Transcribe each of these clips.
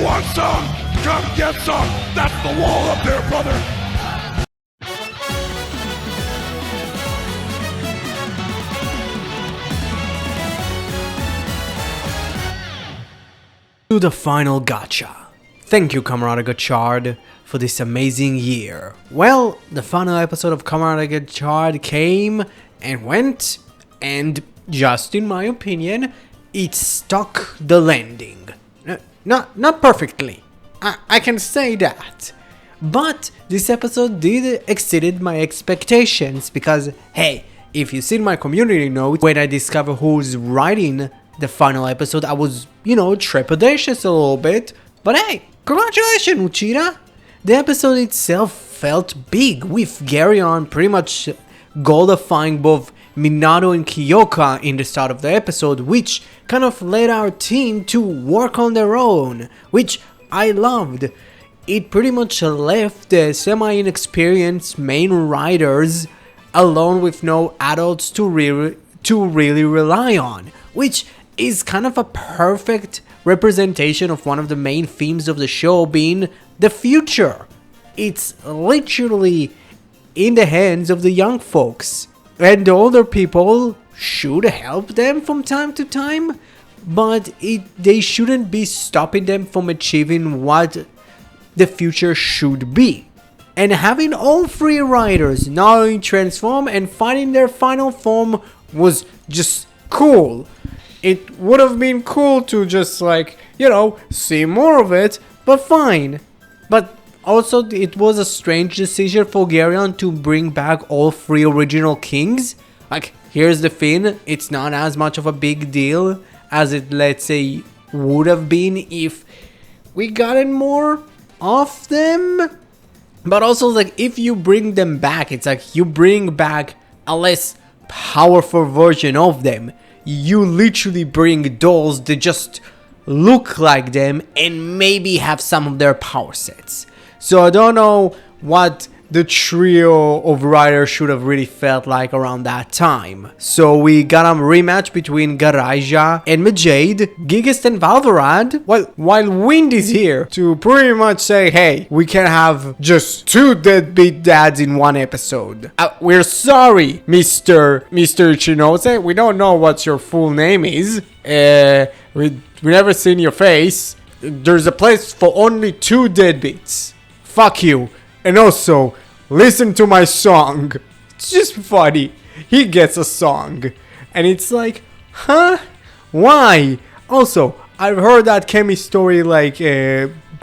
want some? Come get some. That's the wall up there, brother. To the final gacha. Thank you, Comrade Gotchard, for this amazing year. Well, the final episode of Comrade Gotchard came and went, and just in my opinion, it stuck the landing. Not perfectly, I can say that. But this episode did exceeded my expectations because, hey, if you see my community notes, when I discover who's writing the final episode, I was, trepidatious a little bit. But hey, congratulations, Uchida! The episode itself felt big, with Garyon pretty much goldifying both Minato and Kyoka in the start of the episode, which kind of led our team to work on their own, which I loved. It pretty much left the semi-inexperienced main writers alone with no adults to really rely on, which is kind of a perfect representation of one of the main themes of the show, being the future. It's literally in the hands of the young folks, and the older people should help them from time to time, but they shouldn't be stopping them from achieving what the future should be. And having all three writers not only transform and finding their final form was just cool. It would have been cool to just see more of it, but fine. But also it was a strange decision for Garyon to bring back all three original kings. Here's the thing, it's not as much of a big deal as it, let's say, would have been if we gotten more of them. But also, if you bring them back, it's you bring back a less powerful version of them. You literally bring dolls that just look like them and maybe have some of their power sets. So I don't know what the trio of writers should have really felt like around that time. So we got a rematch between Garaija and Majade, Gigist and Valvarad, while Wind is here to pretty much say, hey, we can have just two deadbeat dads in one episode. We're sorry, Mr. Ichinose, we don't know what your full name is. We never seen your face. There's a place for only two deadbeats. Fuck you. And also, listen to my song. It's just funny. He gets a song. And it's huh? Why? Also, I've heard that Kemi story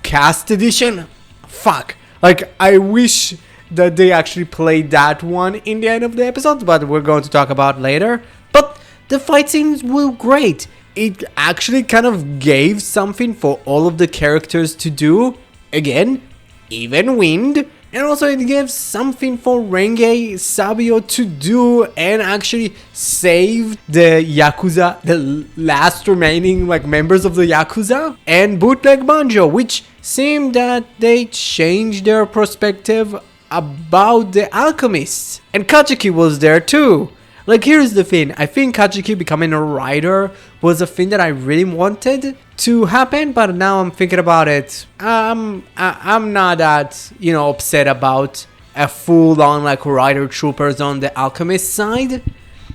cast edition. Fuck. I wish that they actually played that one in the end of the episode, but we're going to talk about later. But the fight scenes were great. It actually kind of gave something for all of the characters to do. Again, even Wind, and also it gives something for Renge Sabio to do and actually save the Yakuza, the last remaining members of the Yakuza, and Bootleg Banjo, which seemed that they changed their perspective about the alchemists. And Kachiki was there too. Here's the thing, I think Kachiki becoming a writer was a thing that I really wanted to happen, but now I'm thinking about it, I'm not that, upset about a full-on, writer troopers on the alchemist side,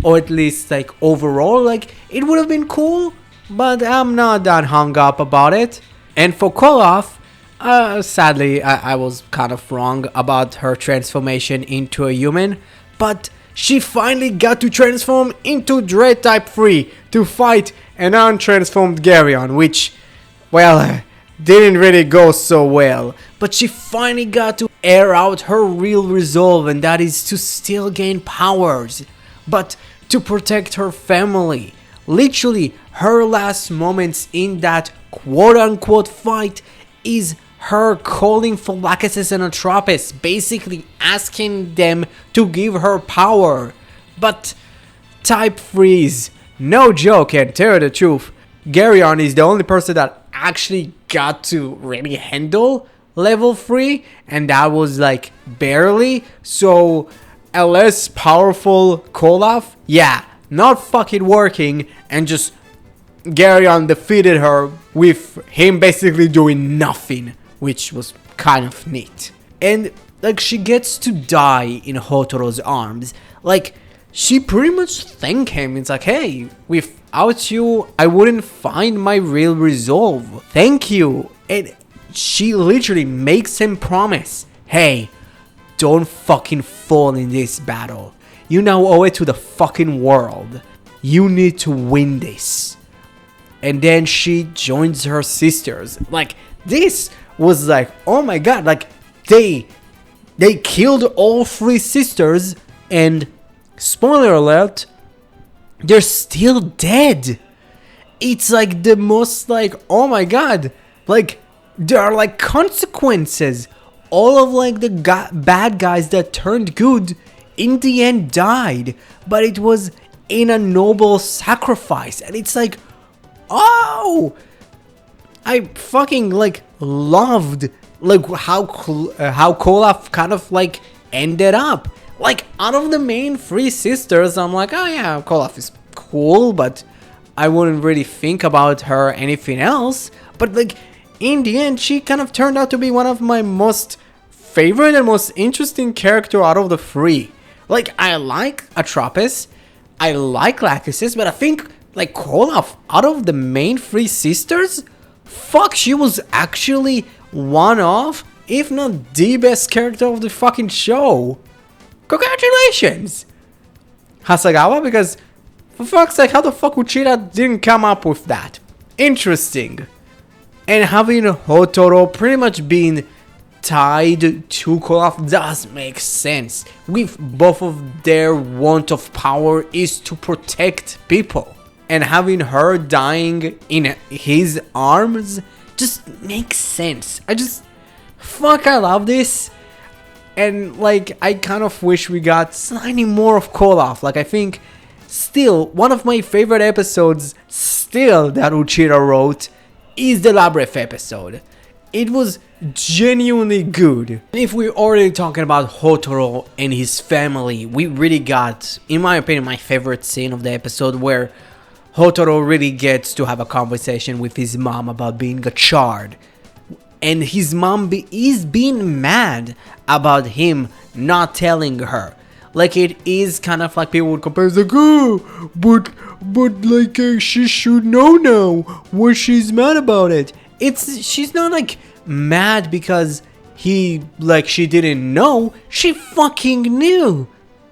or at least, overall, it would have been cool, but I'm not that hung up about it. And for Koloff, sadly, I was kind of wrong about her transformation into a human, but she finally got to transform into Dread Type 3 to fight an untransformed Garyon, which, didn't really go so well. But she finally got to air out her real resolve, and that is to still gain powers, but to protect her family. Literally, her last moments in that quote-unquote fight is her calling for Lachesis and Atropis, basically asking them to give her power. But Type Freeze, no joke, and tell you the truth, Garyon is the only person that actually got to really handle level 3, and that was barely. So a less powerful Koloff, not fucking working, and just Garyon defeated her with him basically doing nothing, which was kind of neat. And like she gets to die in Hotoro's arms. Like she pretty much thank him. It's like, hey, without you, I wouldn't find my real resolve. Thank you. And she literally makes him promise, hey, don't fucking fall in this battle. You now owe it to the fucking world. You need to win this. And then she joins her sisters. Like, this was like, oh my god, like, they killed all 3 sisters, and spoiler alert, they're still dead. It's like the most like, oh my god, like, there are like consequences. All of like the bad guys that turned good in the end died, but it was in a noble sacrifice. And it's like, oh, I fucking like loved like how Koloff kind of like ended up. Like out of the main 3 sisters, I'm like, oh yeah, Koloff is cool, but I wouldn't really think about her anything else. But like in the end, she kind of turned out to be one of my most favorite and most interesting character out of the 3. Like I like Atropos, I like Lachesis, but I think like Koloff, out of the main 3 sisters, fuck, she was actually one of, if not the best character of the fucking show. Congratulations, Hasagawa, because for fuck's sake, how the fuck Uchida didn't come up with that? Interesting. And having Hotoro pretty much being tied to Koloff does make sense, with both of their want of power is to protect people. And having her dying in his arms just makes sense. I love this. And like, I kind of wish we got slightly more of Koloff. Like, I think still one of my favorite episodes still that Uchida wrote is the Labyrinth episode. It was genuinely good. If we're already talking about Hotoro and his family, we really got, in my opinion, my favorite scene of the episode, where Hotoro really gets to have a conversation with his mom about being Gotchard. And his mom is being mad about him not telling her. Like, it is kind of like people would compare, it's like, oh, but like, she should know now what she's mad about it. She's not like mad because she didn't know. She fucking knew.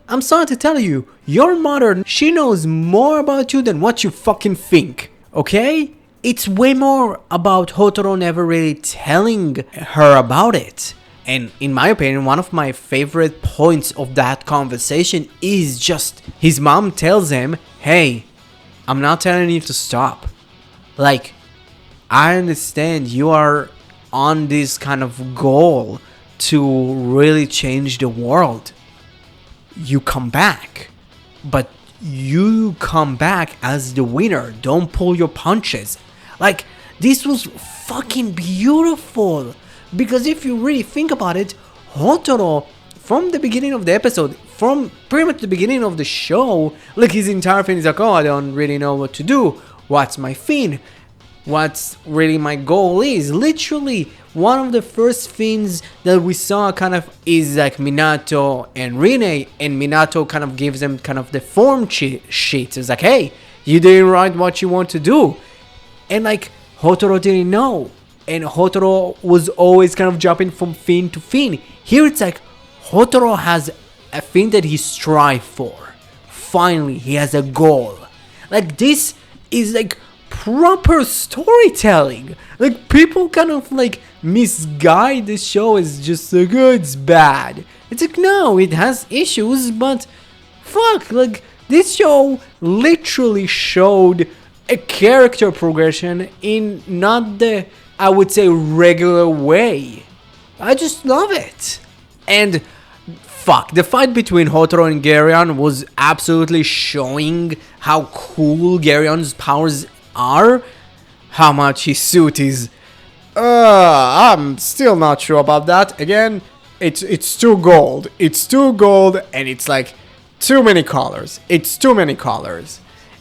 I'm sorry to tell you, your mother, she knows more about you than what you fucking think, okay? It's way more about Hotoro never really telling her about it. And in my opinion, one of my favorite points of that conversation is just his mom tells him, hey, I'm not telling you to stop. Like, I understand you are on this kind of goal to really change the world. You come back, but you come back as the winner. Don't pull your punches. Like, this was fucking beautiful, because if you really think about it, Hotoro, from the beginning of the episode, from pretty much the beginning of the show, like, his entire thing is like, oh, I don't really know what to do. What's my thing? What's really my goal is? Literally, one of the first things that we saw kind of is like Minato and Rin, and Minato kind of gives them kind of the form sheets. It's like, hey, you didn't write what you want to do. And like, Hotoro didn't know. And Hotoro was always kind of jumping from thing to thing. Here it's like, Hotoro has a thing that he strives for. Finally, he has a goal. Like, this is like proper storytelling. Like, people kind of like misguide the show as just like, oh, it's bad. It's like, no, it has issues, but fuck, like, this show literally showed a character progression in not the, I would say, regular way. I just love it. And fuck, the fight between Hotoro and Geryon was absolutely showing how cool Geryon's powers are. How much his suit is, I'm still not sure about that. Again, it's too gold. It's too gold, and it's like too many colors. It's too many colors.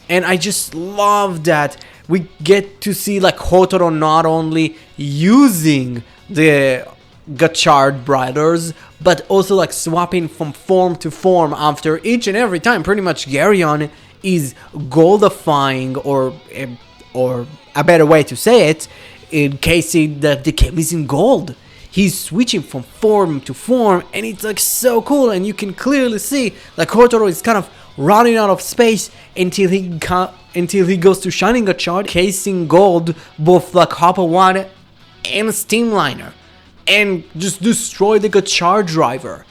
And I just love that we get to see like Hotoro not only using the Gotchard brothers, but also like swapping from form to form after each and every time. Pretty much Garyon is goldifying, or a better way to say it, encasing the Kemis in gold. He's switching from form to form, and it's like so cool, and you can clearly see like Hotoro is kind of running out of space until he goes to Shining Gotchard, casing gold both like Hopper 1 and Steamliner, and just destroy the Gotchard driver.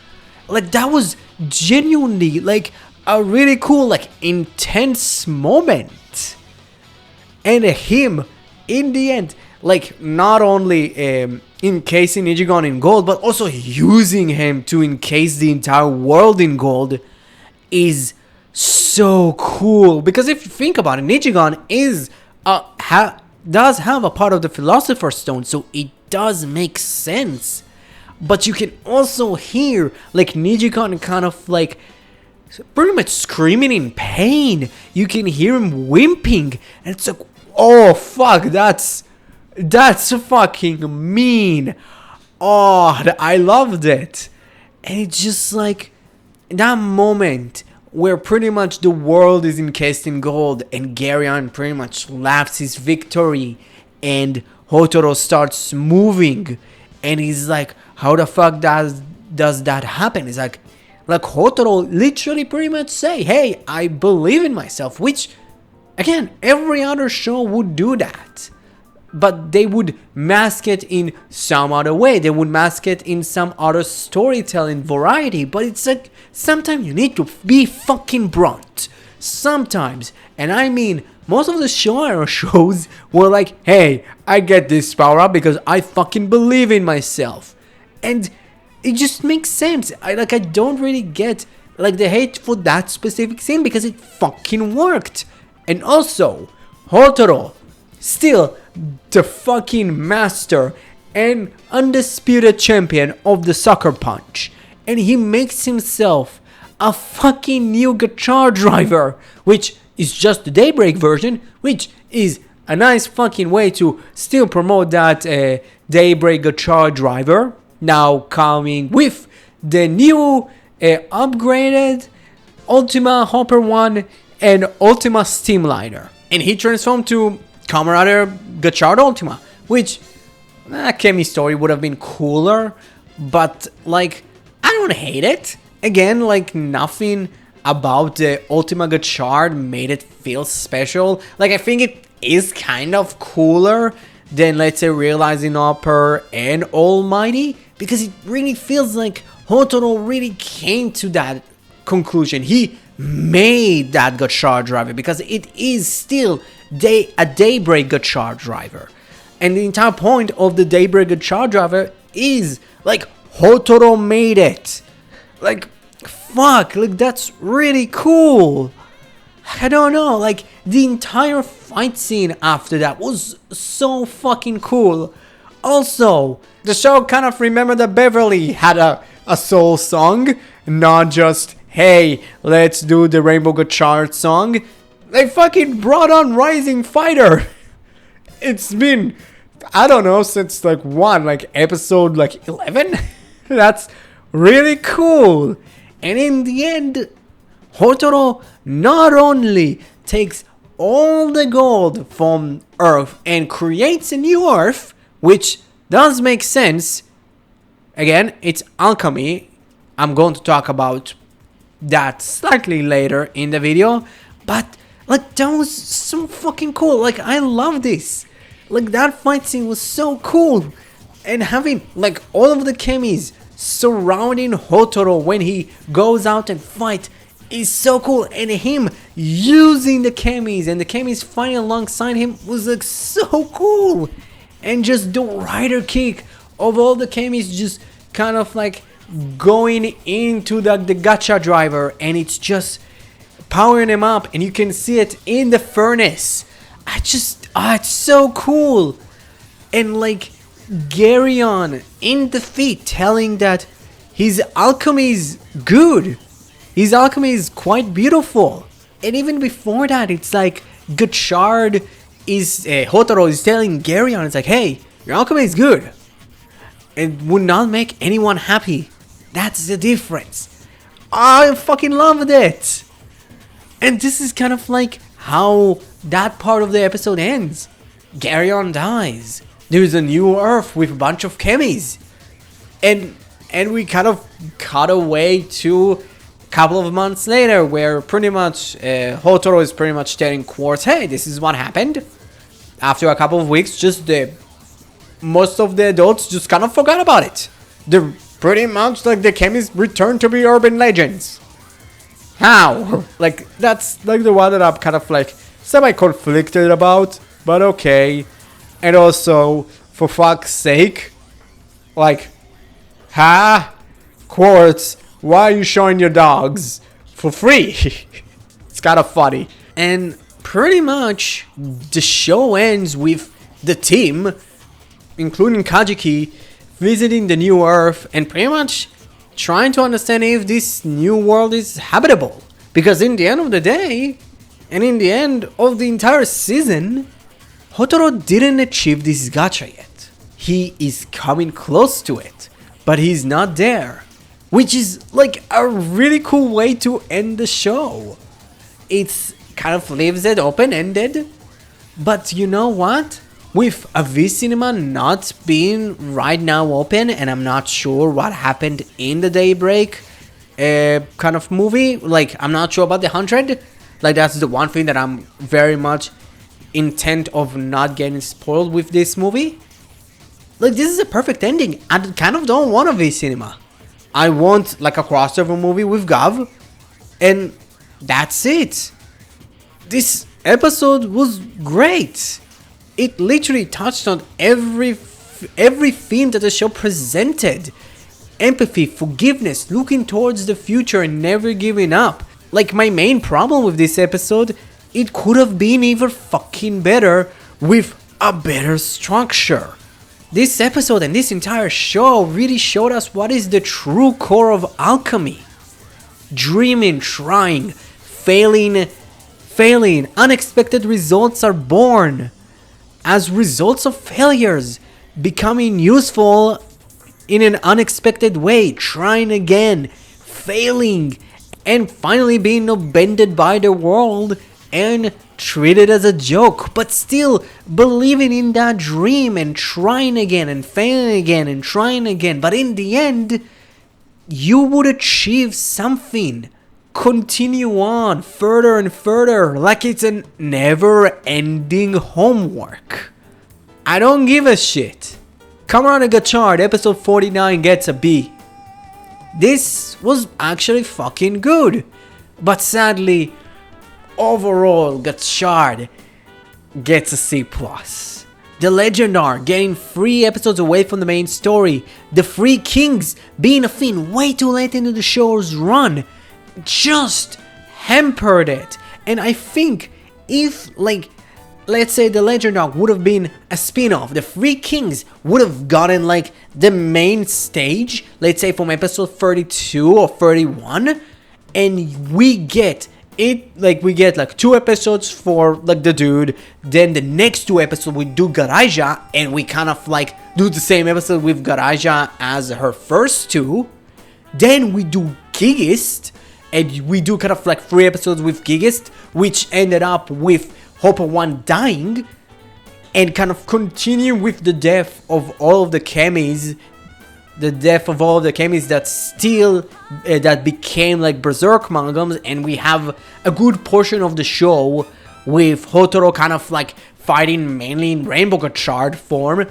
Like that was genuinely like a really cool, like intense moment. And him in the end, like not only encasing Ichigon in gold, but also using him to encase the entire world in gold is so cool. Because if you think about it, Ichigon is does have a part of the Philosopher's Stone, so it does make sense. But you can also hear like Ichigon kind of like pretty much screaming in pain. You can hear him whimpering, and it's like, oh fuck, that's fucking mean. Oh, I loved it. And it's just like that moment where pretty much the world is encased in gold and Garyon pretty much laughs his victory, and Hotoro starts moving, and he's like, how the fuck does that happen? It's like Hotoro literally pretty much say, hey, I believe in myself, which again, every other show would do that. But they would mask it in some other way. They would mask it in some other storytelling variety. But it's like, sometimes you need to be fucking blunt. Sometimes. And I mean, most of the shows were like, hey, I get this power up because I fucking believe in myself. And it just makes sense. I don't really get like the hate for that specific scene, because it fucking worked. And also, Hotoro, still the fucking master and undisputed champion of the Sucker Punch, and he makes himself a fucking new Gotchard driver, which is just the Daybreak version, which is a nice fucking way to still promote that Daybreak Gotchard driver, now coming with the new upgraded Ultima Hopper 1 and Ultima Steamliner. And he transformed to Kamen Rider Gotchard Ultima, which Kemi story would have been cooler, but like I don't hate it. Again, like nothing about the Ultima Gotchard made it feel special. Like I think it is kind of cooler than, let's say, Realizing Upper and Almighty, because it really feels like Hotoro really came to that conclusion. He made that Gotchard driver because it is still a Daybreak Gotchard driver, and the entire point of the Daybreak Gotchard driver is like Hotoro made it. Like fuck, like that's really cool. I don't know, like the entire fight scene after that was so fucking cool. Also, the show kind of remembered that Beverly had a soul song, not just, hey, let's do the Rainbow Gotchard song. They fucking brought on Rising Fighter. It's been, I don't know, since like episode 11? That's really cool. And in the end, Hotoro not only takes all the gold from Earth and creates a new Earth, which does make sense. Again, it's alchemy. I'm going to talk about that slightly later in the video, but like that was so fucking cool. Like I love this. Like that fight scene was so cool, and having like all of the Kemis surrounding Hotoro when he goes out and fight is so cool, and him using the Kemis and the Kemis fighting alongside him was like so cool. And just the rider kick of all the Kemis just kind of like going into the gacha driver, and it's just powering him up, and you can see it in the furnace. It's so cool. And like Garyon in defeat telling that his alchemy is good, his alchemy is quite beautiful. And even before that, it's like Gotchard is Hotaro is telling Garyon, it's like, hey, your alchemy is good. It would not make anyone happy. That's the difference. I fucking loved it. And this is kind of like how that part of the episode ends. Garyon dies. There's a new Earth with a bunch of chemis. And we kind of cut away to a couple of months later, where pretty much Hotaro is pretty much telling Quartz, hey, this is what happened. After a couple of weeks, just most of the adults just kind of forgot about it. They're pretty much like the chemis returned to be urban legends. How? Like, that's like the one that I'm kind of like semi-conflicted about, but okay. And also, for fuck's sake, like, Quartz, why are you showing your dogs for free? It's kind of funny. And pretty much the show ends with the team, including Kajiki, visiting the new Earth and pretty much trying to understand if this new world is habitable. Because in the end of the day, and in the end of the entire season, Hotaro didn't achieve this gacha yet. He is coming close to it, but he's not there. Which is like a really cool way to end the show. It's kind of leaves it open-ended, but you know what? With a V Cinema not being right now open, and I'm not sure what happened in the Daybreak kind of movie, like I'm not sure about the 100, like that's the one thing that I'm very much intent of not getting spoiled with this movie. Like, this is a perfect ending. I kind of don't want a V Cinema. I want like a crossover movie with Gav, and that's it. This episode was great. It literally touched on every theme that the show presented. Empathy, forgiveness, looking towards the future and never giving up. Like, my main problem with this episode, it could have been even fucking better with a better structure. This episode and this entire show really showed us what is the true core of alchemy. Dreaming, trying, failing, unexpected results are born. As results of failures, becoming useful in an unexpected way, trying again, failing, and finally being abandoned by the world and treated as a joke, but still believing in that dream and trying again and failing again and trying again. But in the end, you would achieve something. Continue on further and further, like it's a never-ending homework. I don't give a shit. Kamen Gotchard episode 49 gets a B. This was actually fucking good, but sadly, overall Gotchard gets a C+. The Legend Arc getting 3 episodes away from the main story, the 3 Kings being a thing way too late into the show's run, just hampered it. And I think if, like, let's say the Legend Arc would have been a spin-off, the 3 Kings would have gotten like the main stage, let's say from episode 32 or 31, and we get it, like we get like 2 episodes for like the dude, then the next 2 episodes we do Garaja, and we kind of like do the same episode with Garaja as her first 2, then we do Gigist, and we do kind of like 3 episodes with Gigist, which ended up with Hopper 1 dying, and kind of continue with the death of all of the chemis, that still that became like Berserk amalgams, and we have a good portion of the show with Hotaro kind of like fighting mainly in Rainbow Gotchard form,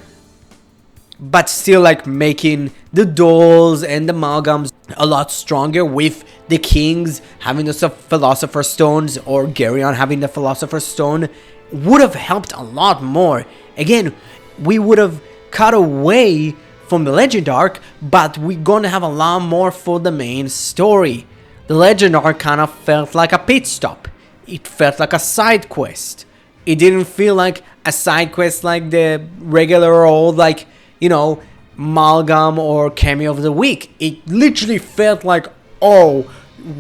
but still like making the dolls and the amalgams a lot stronger, with the Kings having the Philosopher's Stones or Garyon having the Philosopher's Stone would have helped a lot more. Again, we would have cut away from the Legend Arc, but we're gonna have a lot more for the main story. The Legend Arc kind of felt like a pit stop. It felt like a side quest. It didn't feel like a side quest like the regular old, like, you know, amalgam or cameo of the week. It literally felt like, oh,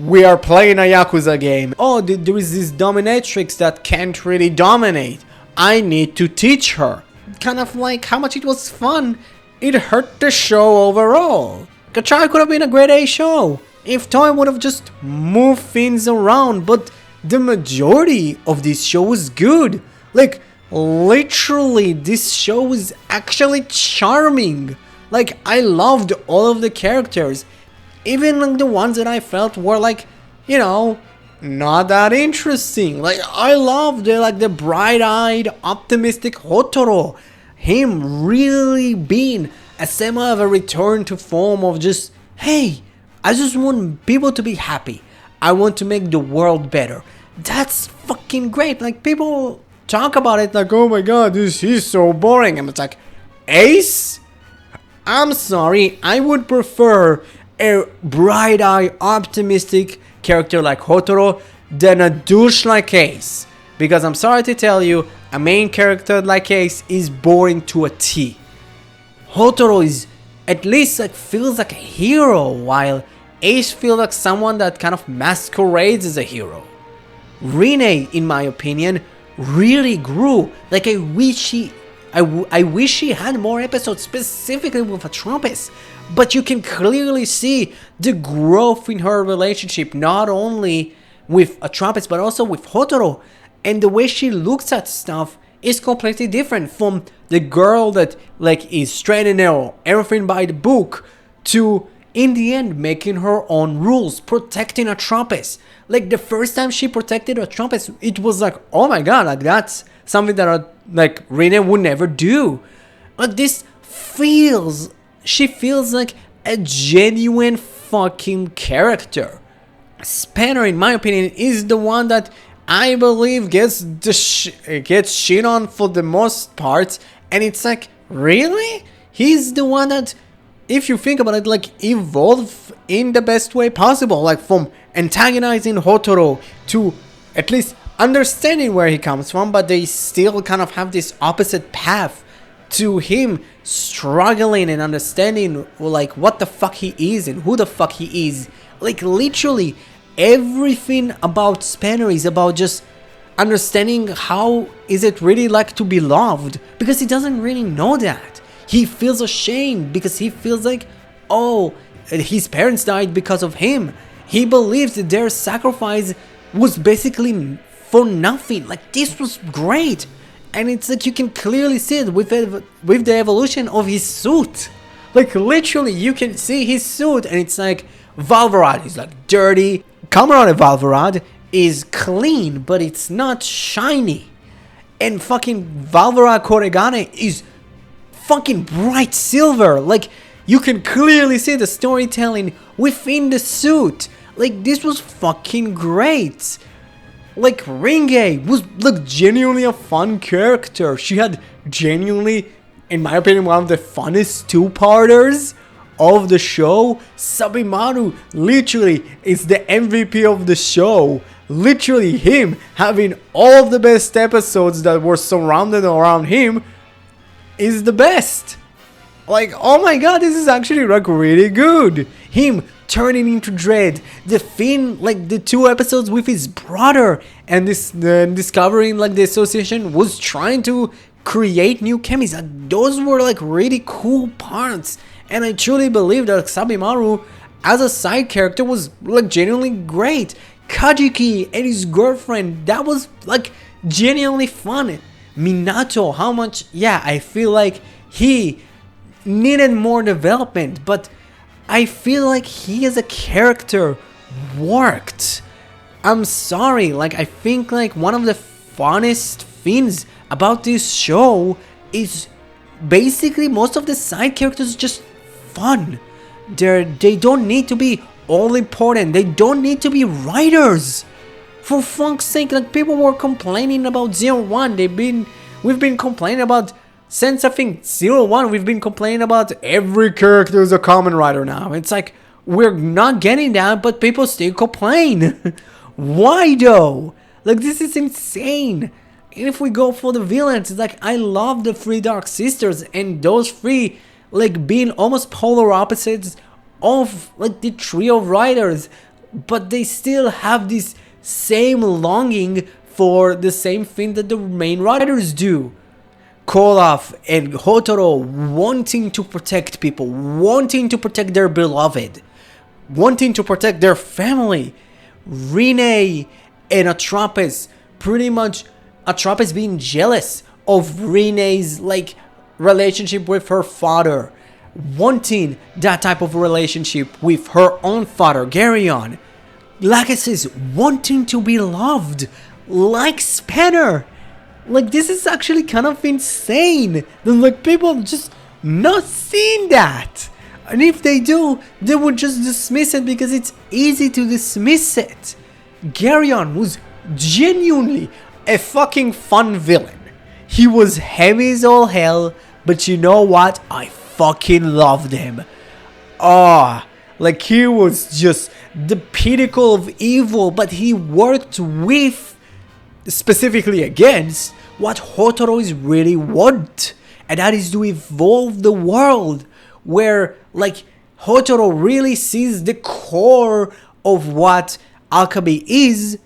we are playing a Yakuza game. Oh, there is this dominatrix that can't really dominate. I need to teach her. Kind of like how much it was fun. It hurt the show overall. Gotchard could have been a great A show if Toei would have just moved things around, but the majority of this show was good. Like, literally, this show is actually charming. Like, I loved all of the characters. Even like the ones that I felt were like, you know, not that interesting. Like, I loved the bright-eyed, optimistic Hotoro. Him really being a semi of a return to form of just, hey, I just want people to be happy. I want to make the world better. That's fucking great. Like, people talk about it like, oh my god, he's so boring. And it's like, Ace? I'm sorry, I would prefer a bright-eyed, optimistic character like Hotoro than a douche like Ace. Because I'm sorry to tell you, a main character like Ace is boring to a T. Hotoro is at least like feels like a hero, while Ace feels like someone that kind of masquerades as a hero. Rene, in my opinion, really grew. Like, I wish he had more episodes specifically with a Trumpet. But you can clearly see the growth in her relationship, not only with a Trumpet but also with Hotoro. And the way she looks at stuff is completely different from the girl that like is straight and narrow, everything by the book, to in the end making her own rules, protecting a Trumpet. Like, the first time she protected a Trumpet, it was like, oh my god, like that's something that like Rene would never do. Like, she feels like a genuine fucking character. Spanner, in my opinion, is the one that I believe gets shit on for the most part, and it's like, really? He's the one that, if you think about it, like, evolved in the best way possible, like from antagonizing Hotoro to at least understanding where he comes from, but they still kind of have this opposite path to him struggling and understanding like what the fuck he is and who the fuck he is. Like, literally everything about Spanner is about just understanding how is it really like to be loved, because he doesn't really know that. He feels ashamed because he feels like, oh, his parents died because of him. He believes that their sacrifice was basically for nothing. Like, this was great. And it's like you can clearly see it with the evolution of his suit. Like, literally you can see his suit, and it's like Valvarad is like dirty. Kamen Valvarad is clean, but it's not shiny. And fucking Valvarad Koregane is fucking bright silver. Like, you can clearly see the storytelling within the suit. Like, this was fucking great. Like, Ringe was like genuinely a fun character. She had genuinely, in my opinion, one of the funnest two-parters of the show. Sabimaru literally is the MVP of the show. Literally, him having all of the best episodes that were surrounded around him is the best. Like, oh my god, this is actually like really good. Him turning into Dread, the Finn, like the 2 episodes with his brother, and discovering like the association was trying to create new chemis. Those were like really cool parts, and I truly believe that Sabimaru as a side character was like genuinely great. Kajiki and his girlfriend, that was like genuinely fun. Minato, how much, yeah, I feel like he needed more development, but I feel like he as a character worked. I'm sorry, like, I think like one of the funnest things about this show is basically most of the side characters just fun. They don't need to be all important. They don't need to be writers. For funk's sake, like, people were complaining about 01. We've been complaining about, since I think 01, we've been complaining about every character is a Kamen writer now. It's like, we're not getting that, but people still complain. Why though? Like, this is insane. And if we go for the villains, it's like, I love the 3 Dark Sisters, and those 3 like being almost polar opposites of like the trio of writers. but they still have this same longing for the same thing that the main writers do. Koloff and Hotaro wanting to protect people, wanting to protect their beloved, wanting to protect their family. Rine and Atropos, pretty much Atropos being jealous of Rine's like relationship with her father, wanting that type of relationship with her own father, Garyon. Lachesis wanting to be loved like Spanner. Like, this is actually kind of insane. Then, like, people just not seeing that. And if they do, they would just dismiss it because it's easy to dismiss it. Garyon was genuinely a fucking fun villain. He was heavy as all hell, but you know what? I fucking loved him. Like, he was just the pinnacle of evil, but he worked with, specifically against, what Hotaros really want, and that is to evolve the world, where like Hotaro really sees the core of what alchemy is.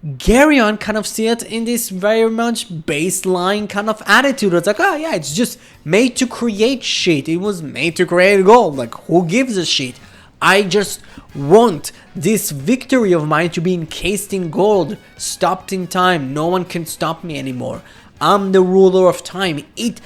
Garyon kind of see it in this very much baseline kind of attitude. It's like, oh yeah, it's just made to create shit. It was made to create gold. Like, who gives a shit? I just want this victory of mine to be encased in gold, stopped in time. No one can stop me anymore. I'm the ruler of time. It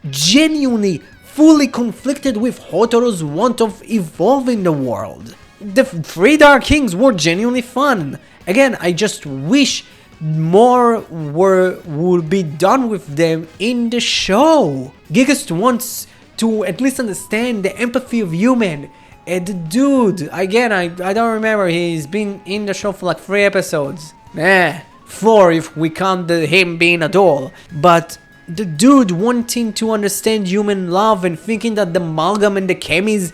genuinely fully conflicted with Hotaro's want of evolving the world. The three Dark Kings were genuinely fun. Again, I just wish more would be done with them in the show. Gigas wants to at least understand the empathy of human. And the dude, again, I don't remember, he's been in the show for like 3 episodes. 4 if we count him being a doll. But the dude wanting to understand human love and thinking that the Amalgam and the Chemis,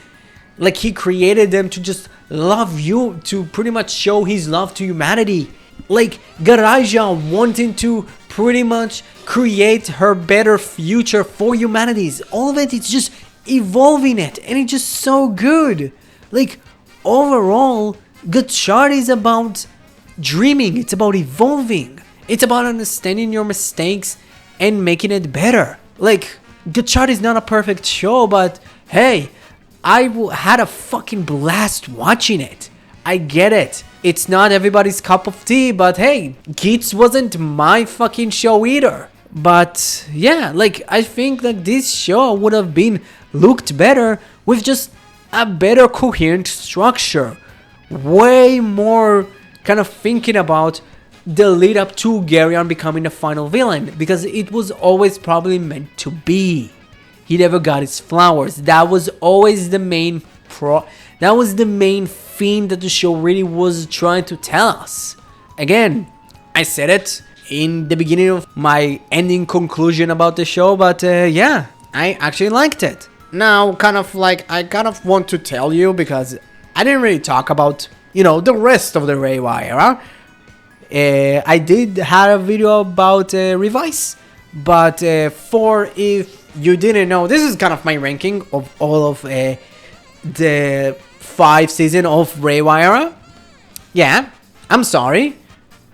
like, he created them to just love you, to pretty much show his love to humanity. Like, Garaja wanting to pretty much create her better future for humanities. All of it, it's just evolving it, and it's just so good. Like, overall, Gotchard is about dreaming, it's about evolving, it's about understanding your mistakes and making it better. Like, Gotchard is not a perfect show, but hey, I had a fucking blast watching it. I get it, it's not everybody's cup of tea, but hey, Geats wasn't my fucking show either. But yeah, like, I think that this show would have been looked better with just a better coherent structure. Way more kind of thinking about the lead up to Garyon becoming the final villain, because it was always probably meant to be. He never got his flowers. That was always the main that was the main theme that the show really was trying to tell us. Again, I said it in the beginning of my ending conclusion about the show, but yeah, I actually liked it. Now, kind of like, I kind of want to tell you, because I didn't really talk about, you know, the rest of the Reiwa era. I did have a video about Revise, but for if you didn't know, this is kind of my ranking of all of the 5 seasons of Reiwa era. Yeah, I'm sorry,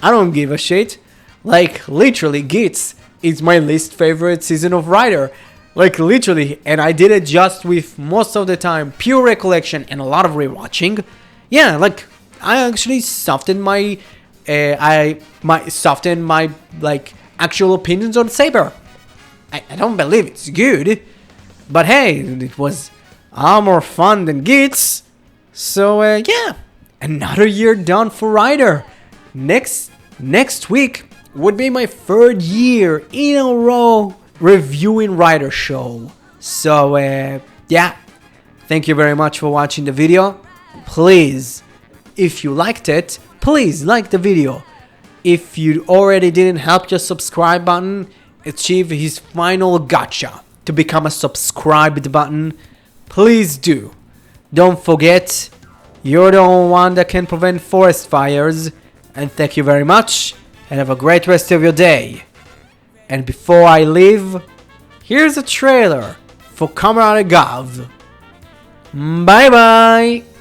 I don't give a shit. Like, literally, Geats is my least favorite season of Rider. Like, literally, and I did it just with most of the time pure recollection and a lot of rewatching. Yeah, like, I actually softened my like actual opinions on Saber. I don't believe it's good, but hey, it was more fun than Geats. So yeah, another year done for Rider. Next week would be my 3rd year in a row reviewing Rider show. So yeah, thank you very much for watching the video. Please, if you liked it, please like the video. If you already didn't, help your subscribe button achieve his final gacha to become a subscribed button. Please do. Don't forget, you're the only one that can prevent forest fires. And thank you very much, and have a great rest of your day. And before I leave, here's a trailer for Kamen Rider Gov. Bye bye!